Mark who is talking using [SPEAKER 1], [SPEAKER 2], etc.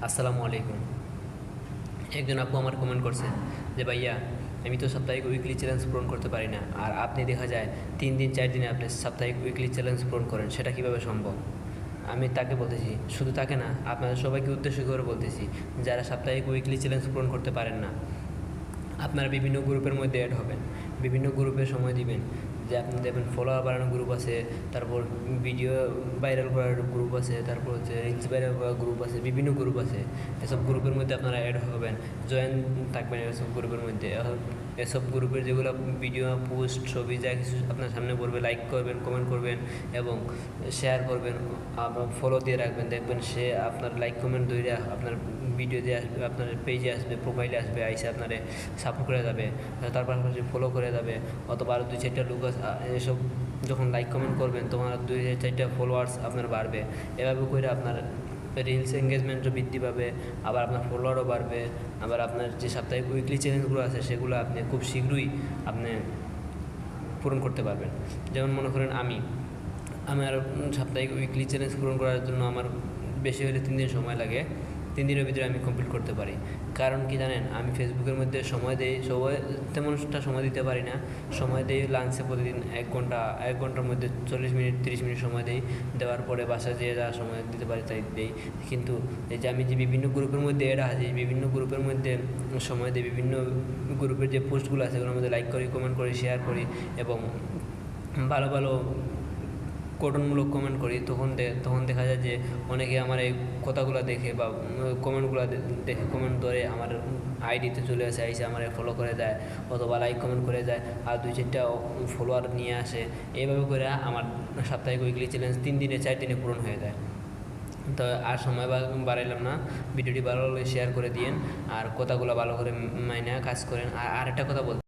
[SPEAKER 1] আসসালামু আলাইকুম। একজন আপু আমার কমেন্ট করছে যে ভাইয়া, আমি তো সাপ্তাহিক উইকলি চ্যালেঞ্জ পূরণ করতে পারি না, আর আপনি দেখা যায় 3 দিন 4 দিনে আপনি সাপ্তাহিক উইকলি চ্যালেঞ্জ পূরণ করেন, সেটা কীভাবে সম্ভব? আমি তাকে বলতেছি, শুধু তাকে না, আপনাদের সবাইকে উদ্দেশ্য করে বলতেছি, যারা সাপ্তাহিক উইকলি চ্যালেঞ্জ পূরণ করতে পারেন না, আপনারা বিভিন্ন গ্রুপের মধ্যে অ্যাড হবেন, বিভিন্ন গ্রুপে সময় দিবেন। যে আপনি দেখবেন ফলোয়ার বাড়ানোর গ্রুপ আছে, তারপর ভিডিও ভাইরাল করার গ্রুপ আছে, তারপর হচ্ছে রিলস ভাইরাল করার গ্রুপ আছে, বিভিন্ন গ্রুপ আছে। এসব গ্রুপের মধ্যে আপনারা অ্যাড হবেন, জয়েন থাকবেন এসব গ্রুপের মধ্যে। এসব গ্রুপের যেগুলো ভিডিও, পোস্ট, ছবি যা কিছু আপনার সামনে পড়বে, লাইক করবেন, কমেন্ট করবেন এবং শেয়ার করবেন, আপনার ফলো দিয়ে রাখবেন। দেখবেন সে আপনার লাইক কমেন্ট ধরে আপনার ভিডিও দিয়ে আসবে, আপনার পেজে আসবে, প্রোফাইলে আসবে, আইসে আপনারে সাপোর্ট করে যাবে, তার পাশাপাশি ফলো করে যাবে। অথবা আরও 2-4টা লোক এসব যখন লাইক কমেন্ট করবেন তখন আর 2-4টা ফলোয়ার্স আপনার বাড়বে। এভাবে করে আপনার রিলস এঙ্গেজমেন্টও বৃদ্ধি পাবে, আবার আপনার ফলোয়ারও বাড়বে। আবার আপনার যে সাপ্তাহিক উইকলি চ্যালেঞ্জগুলো আছে সেগুলো আপনি খুব শীঘ্রই আপনি পূরণ করতে পারবেন। যেমন মনে করেন আমার সাপ্তাহিক উইকলি চ্যালেঞ্জ পূরণ করার জন্য আমার বেশি হলে 3 দিন সময় লাগে। 3 দিনের ভিতরে আমি কমপ্লিট করতে পারি। কারণ কি জানেন, আমি ফেসবুকের মধ্যে সময় দিই, তেমনটা সময় দিতে পারি না। সময় দিই লাঞ্চে, প্রতিদিন 1 ঘন্টার মধ্যে 40 মিনিট 30 মিনিট সময় দিই। দেওয়ার পরে বাসায় যেয়ে যা সময় দিতে পারি তাই দিই। কিন্তু এই যে আমি যে বিভিন্ন গ্রুপের মধ্যে এড আছি, বিভিন্ন গ্রুপের মধ্যে সময় দিই, বিভিন্ন গ্রুপের যে পোস্টগুলো আছে ওগুলোর মধ্যে লাইক করি, কমেন্ট করি, শেয়ার করি এবং ভালো ভালো গঠনমূলক কমেন্ট করি, তখন দেখা যায় যে অনেকে আমার এই কথাগুলো দেখে বা কমেন্টগুলো দেখে কমেন্ট ধরে আমার আইডিতে চলে আসে, আইসে আমার ফলো করে দেয় অথবা লাইক কমেন্ট করে যায়, আর 2-4টা ফলোয়ার নিয়ে আসে। এইভাবে করে আমার সাপ্তাহিক উইকলি চ্যালেঞ্জ 3 দিনে 4 দিনে পূরণ হয়ে যায়। তো আর সময় বাড়াইলাম না, ভিডিওটি ভালো লাগলে শেয়ার করে দিয়েন আর কথাগুলো ভালো করে মাইনা কাজ করেন। আর আরেকটা কথা বলতে